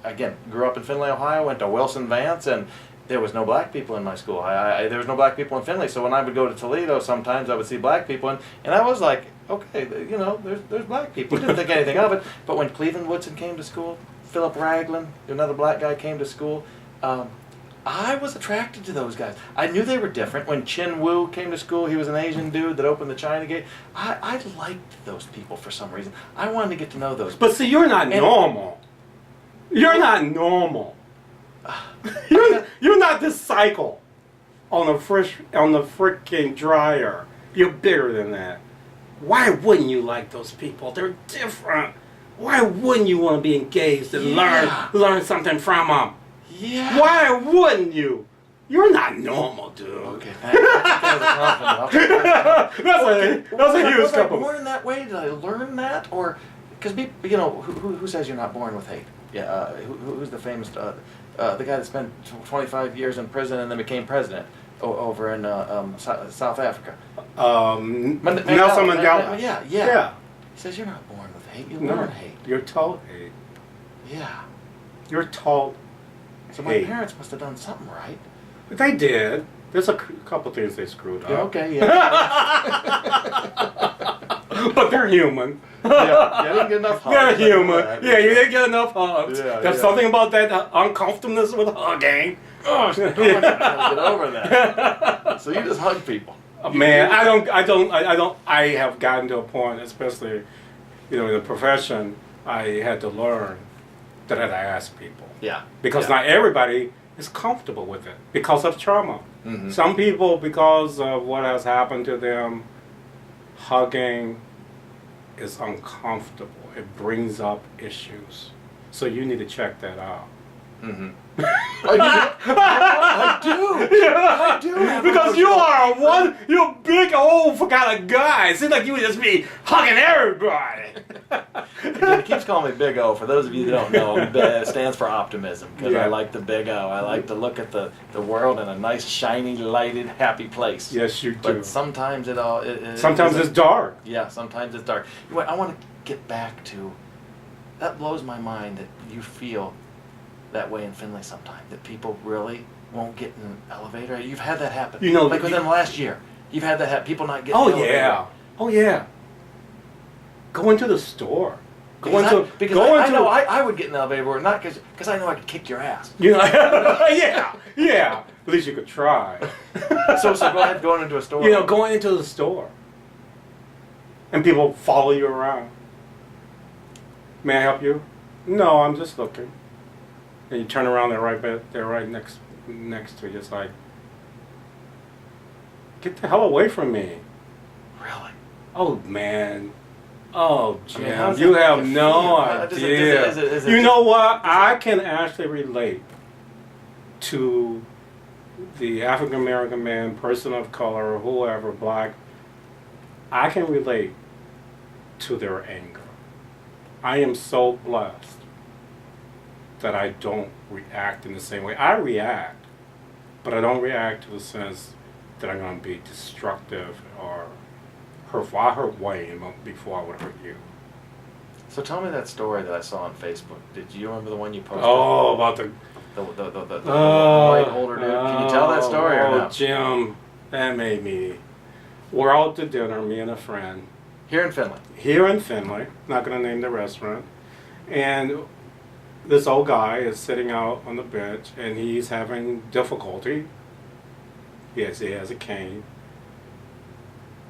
Again, grew up in Findlay, Ohio. Went to Wilson Vance, and there was no black people in my school. There was no black people in Findlay. So when I would go to Toledo, sometimes I would see black people, and I was like, okay, there's black people. Didn't think anything of it. But when Cleveland Woodson came to school, Philip Ragland, another black guy, came to school. I was attracted to those guys. I knew they were different. When Chin Woo came to school, he was an Asian dude that opened the China Gate. I liked those people for some reason. I wanted to get to know those people. But see, you're not normal. You're not normal. You're not this cycle on the freaking dryer. You're bigger than that. Why wouldn't you like those people? They're different. Why wouldn't you want to be engaged and learn something from them? Yeah. Why wouldn't you? You're not normal, dude. Okay, thanks. That's a huge compliment. Was I born that way? Did I learn that? Or, because who says you're not born with hate? Yeah, who's the famous, the guy that spent 25 years in prison and then became president over in South Africa? Nelson Mandela. Yeah. He says you're not born with hate. You learn hate. You're taught hate. Yeah. You're taught. So my parents must have done something right. They did. There's a couple things they screwed up. Yeah, okay, yeah. But they're human. Yeah, you didn't get enough hugs. They're human. Yeah, you didn't get enough hugs. There's something about that uncomfortableness with hugging. Oh, shit, I gotta get over that. So you just hug people. Man, I have gotten to a point, especially, in the profession, I had to learn that I had to ask people. Yeah. Because not everybody is comfortable with it because of trauma. Mm-hmm. Some people, because of what has happened to them, hugging is uncomfortable. It brings up issues. So you need to check that out. Mm-hmm. I do. Because you're a big old forgotten guy. It seems like you would just be hugging everybody. Again, he keeps calling me Big O. For those of you that don't know, it stands for optimism, because I like the Big O. I like to look at the world in a nice, shiny, lighted, happy place. Yes, you do. But sometimes sometimes it's dark. Yeah, sometimes it's dark. I want to get back to, that blows my mind that you feel that way in Findlay sometimes, that people really won't get in an elevator. You've had that happen. Like within the last year, you've had that happen. People not getting in the elevator. Oh yeah. Go into the store. I would get in the elevator, not because I know I could kick your ass. Yeah. At least you could try. So go ahead, going into a store. Going into the store. And people follow you around. May I help you? No, I'm just looking. And you turn around, they're right next to you. It's like, get the hell away from me. Really? Oh, man. Oh, Jim, you have no idea. You know what? I can actually relate to the African American man, person of color, whoever, black. I can relate to their anger. I am so blessed that I don't react in the same way. I react, but I don't react to the sense that I'm going to be destructive or hurtful. I hurt Wayne before I would hurt you. So tell me that story that I saw on Facebook. Did you remember the one you posted? Oh, about the white older dude. Can you tell that story or no? Oh, Jim, that made me. We're out to dinner, me and a friend. Here in Findlay. Not going to name the restaurant. And this old guy is sitting out on the bench, and he's having difficulty. Yes, he has a cane.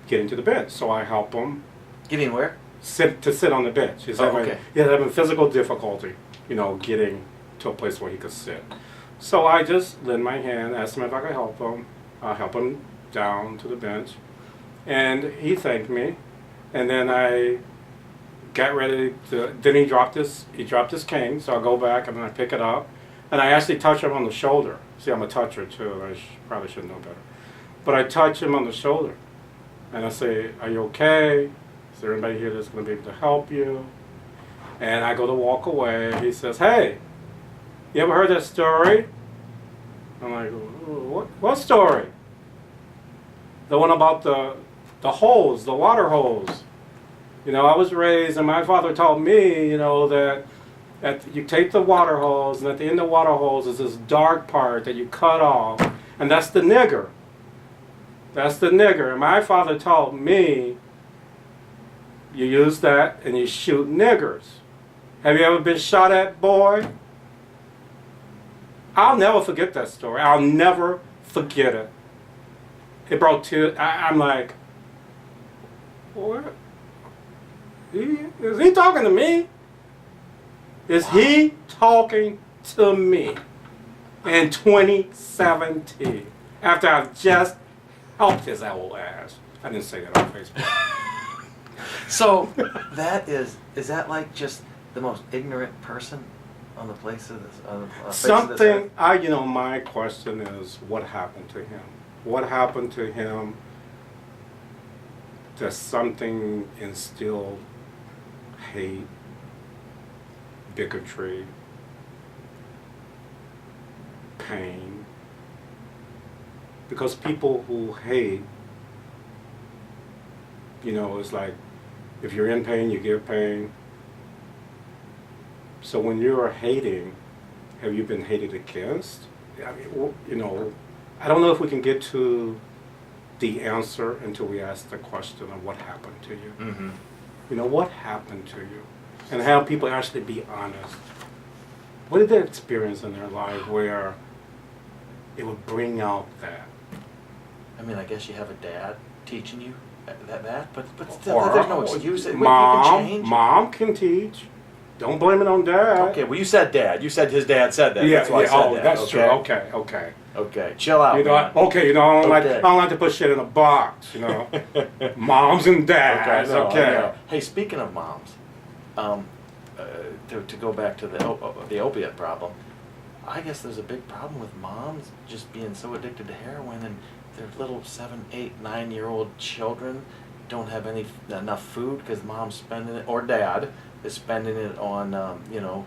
Getting to the bench, so I help him. Getting where? Sit on the bench. He's having physical difficulty, getting to a place where he could sit. So I just lend my hand, asked him if I could help him. I help him down to the bench, and he thanked me. And then I got ready to. Then he dropped his cane, so I go back and then I pick it up, and I actually touch him on the shoulder. See, I'm a toucher too. I probably should know better, but I touch him on the shoulder. And I say, are you okay? Is there anybody here that's going to be able to help you? And I go to walk away. He says, hey, you ever heard that story? I'm like, what story? The one about the hose, the water hose. I was raised, and my father taught me, that you take the water hose, and at the end of the water hose is this dark part that you cut off, and that's the nigger. That's the nigger. And my father taught me, you use that and you shoot niggers. Have you ever been shot at, boy? I'll never forget that story. I'll never forget it. It brought tears. I'm like, what? Is he talking to me? Is he talking to me in 2017 after I've just helped his old ass? I didn't say that on Facebook. So is that like just the most ignorant person on the place of this? Something my question is, what happened to him? What happened to him? That something instilled hate, bigotry, pain. Because people who hate, it's like, if you're in pain, you give pain. So when you're hating, have you been hated against? I mean, I don't know if we can get to the answer until we ask the question of what happened to you. Mm-hmm. What happened to you? And have people actually be honest. What did they experience in their life where it would bring out that? I mean, I guess you have a dad teaching you that, but still, there's no excuse. Mom can teach. Don't blame it on dad. Okay, well, you said dad. You said his dad said that. Yeah, that's why I said that. That's okay? true. Okay. Okay, chill out, You know, man. okay, you know, Okay. I don't like to put shit in a box, you know. Moms and dads, I know, I okay. know. Hey, speaking of moms, to go back to the opiate problem, I guess there's a big problem with moms just being so addicted to heroin, and their little 7, 8, 9-year-old children don't have enough food because mom's spending it, or dad is spending it on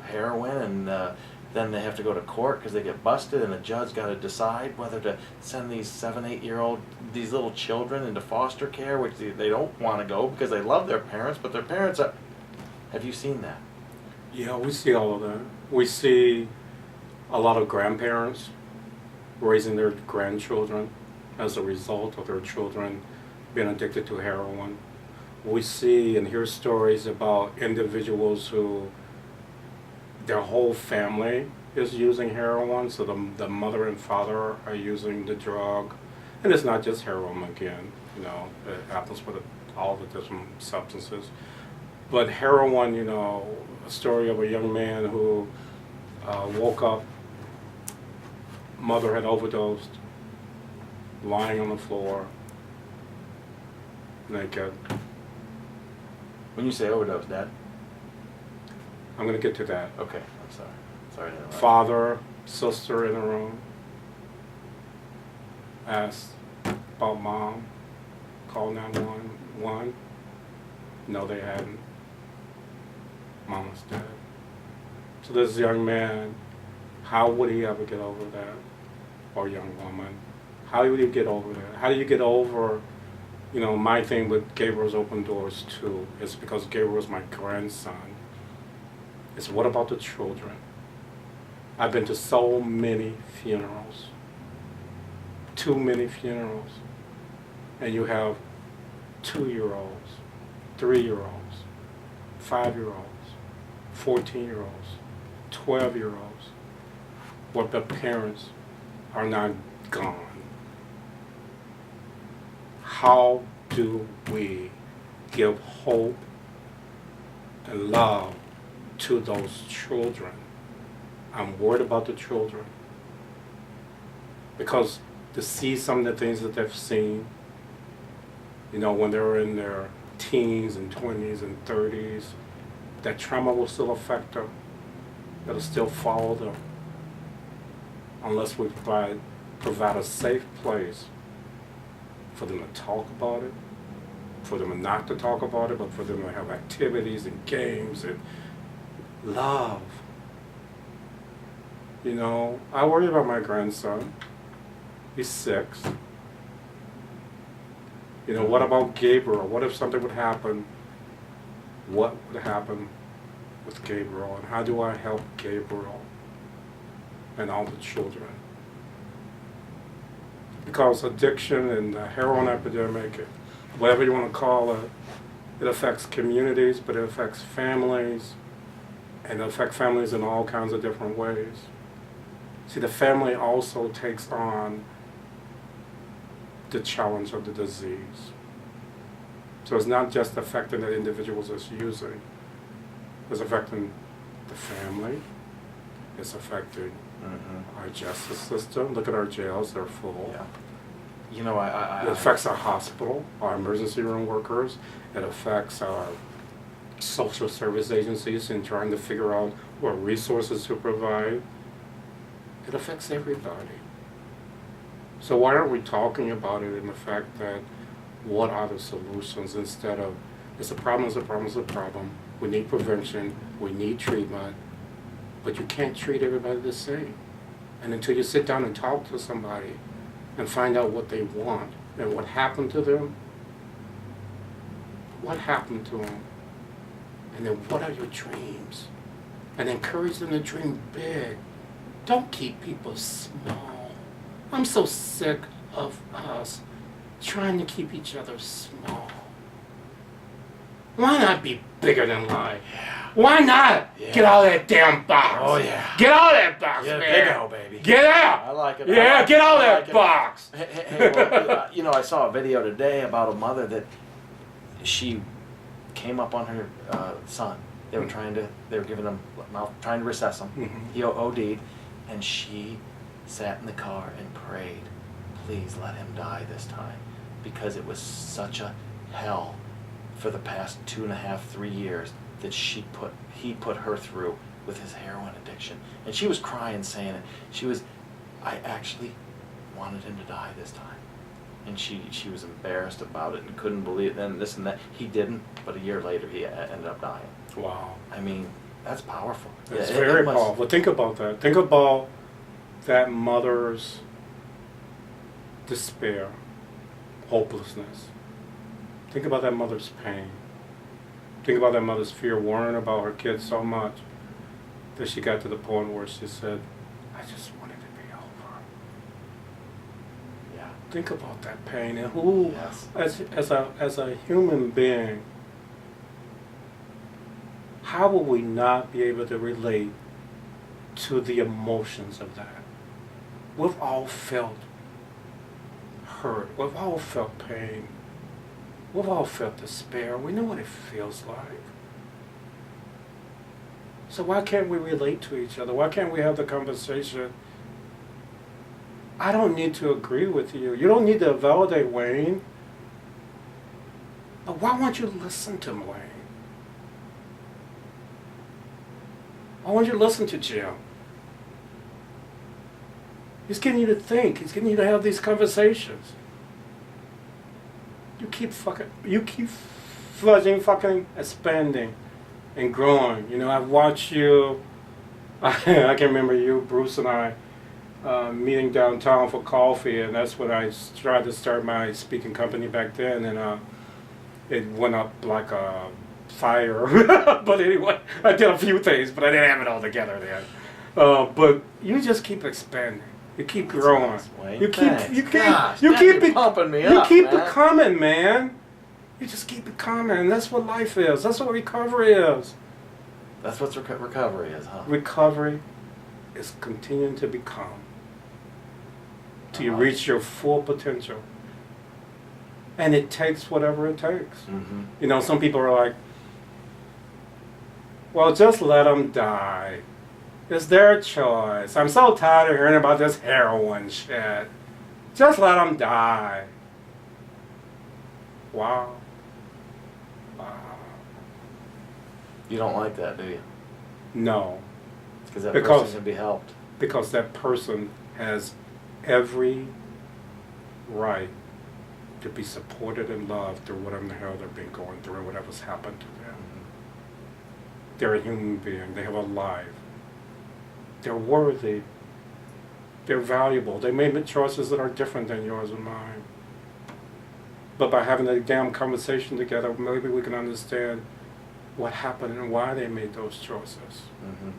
heroin, and then they have to go to court because they get busted, and the judge got to decide whether to send these 7, 8-year-old these little children into foster care, which they don't want to go because they love their parents, but their parents are. Have you seen that? Yeah, we see all of that. We see a lot of grandparents raising their grandchildren as a result of their children being addicted to heroin. We see and hear stories about individuals who their whole family is using heroin, so the mother and father are using the drug. And it's not just heroin again, you know, it happens with all the different substances. But heroin, you know, a story of a young man who woke up, mother had overdosed, lying on the floor, naked. When you say overdose, Dad? I'm going to get to that. Okay, I'm sorry. Sorry to interrupt. Father, sister in the room, asked about mom, called 911. No, they hadn't. Mom was dead. So this young man, how would he ever get over that? Or young woman, how would you get over that? How do you get over, you know, my thing with Gabriel's Open Doors too, is because Gabriel's my grandson. It's what about the children? I've been to so many funerals, too many funerals, and you have 2-year-olds, 3-year-olds, 5-year-olds, 14-year-olds, 12-year-olds, where the parents are not gone. How do we give hope and love to those children? I'm worried about the children because to see some of the things that they've seen, you know, when they're in their teens and 20s and 30s, that trauma will still affect them. It'll still follow them unless we provide a safe place for them to talk about it, for them not to talk about it, but for them to have activities and games and love. You know, I worry about my grandson. He's 6. You know, what about Gabriel? What if something would happen? What would happen with Gabriel? And how do I help Gabriel and all the children? Because addiction and the heroin epidemic, whatever you want to call it, it affects communities, but it affects families, and it affects families in all kinds of different ways. See, the family also takes on the challenge of the disease. So it's not just affecting the individuals that's using, it's affecting the family, it's affecting our justice system. Look at our jails, they're full. Yeah. You know, It affects our hospital, our emergency room workers. It affects our social service agencies in trying to figure out what resources to provide. It affects everybody. So why aren't we talking about it in the fact that what are the solutions instead of it's a problem, it's a problem, it's a problem. We need prevention, we need treatment, but you can't treat everybody the same. And until you sit down and talk to somebody and find out what they want and what happened to them, and then what are your dreams? And encourage them to dream big. Don't keep people small. I'm so sick of us trying to keep each other small. Why not be bigger than life? Yeah. Why not Yeah. get out of that damn box? Oh, yeah. Get out of that box, Yeah, man. big O, baby. Get out. I like it. Yeah, get out of I that like it. box. Hey, well, you know, I saw a video today about a mother that she came up on her son. They were giving him, trying to recess him. Mhm. He OD'd, and she sat in the car and prayed, please let him die this time, because it was such a hell for the past 2.5, 3 years that he put her through with his heroin addiction. And she was crying, saying it. I actually wanted him to die this time. And she was embarrassed about it and couldn't believe it, and this and that. He didn't, but a year later he ended up dying. Wow. I mean, that's powerful. It's very powerful. Think about that. Think about that mother's despair, hopelessness. Think about that mother's pain. Think about that mother's fear, worrying about her kids so much that she got to the point where she said, I just wanted it to be over. Yeah. Think about that pain, and who, yes. as a human being, how will we not be able to relate to the emotions of that? We've all felt hurt. We've all felt pain. We've all felt despair. We know what it feels like. So why can't we relate to each other? Why can't we have the conversation? I don't need to agree with you. You don't need to validate Wayne. But why won't you listen to Wayne? Why won't you listen to Jim? He's getting you to think. He's getting you to have these conversations. You keep fudging, fucking expanding and growing. You know, I've watched you. I can remember you, Bruce, and I meeting downtown for coffee, and that's when I tried to start my speaking company back then, and it went up like a fire. But anyway, I did a few things, but I didn't have it all together then. But you just keep expanding. You keep growing. Nice, You keep pumping me you up, keep man. it coming, man. You just keep it coming. And that's what life is. That's what recovery is. That's what recovery is, huh? Recovery is continuing to become till you reach your full potential. And it takes whatever it takes. Mm-hmm. You know, some people are like, well, just let them die. It's their choice. I'm so tired of hearing about this heroin shit. Just let them die. Wow. Wow. You don't like that, do you? No. Because that Because- person can be helped. Because that person has every right to be supported and loved through whatever the hell they've been going through, whatever's happened to them. They're a human being. They have a life. They're worthy. They're valuable. They may make choices that are different than yours and mine. But by having a damn conversation together, maybe we can understand what happened and why they made those choices. Mm-hmm.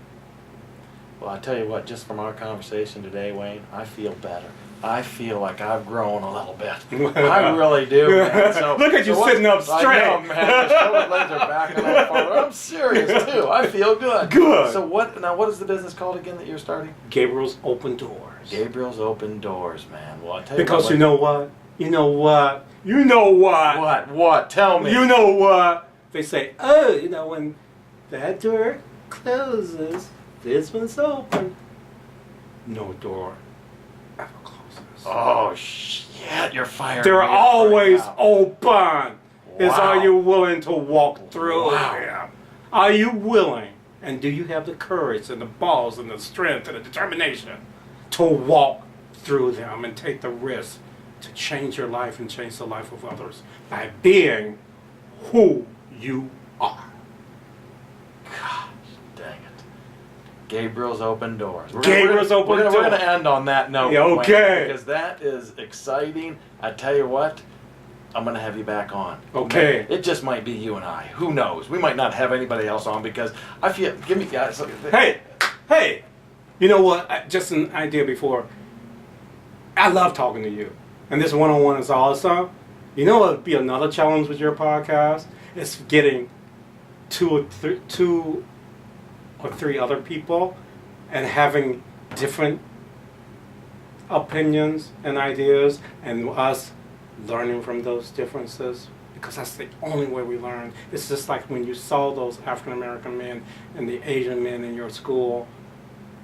Well, I tell you what, just from our conversation today, Wayne, I feel better. I feel like I've grown a little bit. I really do, man. So, Look at you sitting up straight. I know, man. My shoulder blades are back a little farther. I'm serious, too. I feel good. Good. So what is the business called again that you're starting? Gabriel's Open Doors. Gabriel's Open Doors, man. Well, I tell you Because what, you know what? You know what? You know what? What? What? Tell me. You know what? They say, oh, you know, when that door closes, this one's open. No door ever closes. Oh, shit. You're firing They're me up always right now. open. Is Wow. are you willing to walk through Wow. them? Are you willing? And do you have the courage and the balls and the strength and the determination to walk through them and take the risk to change your life and change the life of others by being who you are? Gosh, dang it. Gabriel's Open Doors. Gabriel's Open We're Doors. going to end on that note. Yeah, Wayne, okay. because that is exciting. I tell you what, I'm going to have you back on. Okay. It just might be you and I. Who knows? We might not have anybody else on because I feel, give me, guys. Hey, you know what? Just an idea before. I love talking to you. And this one-on-one is awesome. You know what would be another challenge with your podcast? It's getting two or three other people and having different opinions and ideas and us learning from those differences, because that's the only way we learn. It's just like when you saw those African American men and the Asian men in your school,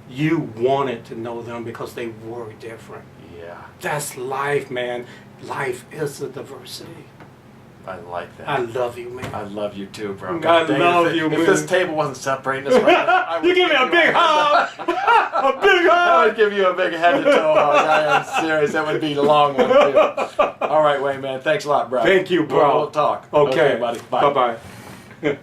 you wanted to know them because they were different. Yeah. That's life, man. Life is a diversity. I like that. I love you, man. I love you too, bro. I God dang, love you, if man. this table wasn't separating us, I would You give me a big hug. A big I would hug. give you a big head to toe hug. I am serious. That would be a long one too. All right, Wayne, man. Thanks a lot, bro. Thank you, bro. We'll talk. Okay, buddy. Bye. Bye-bye.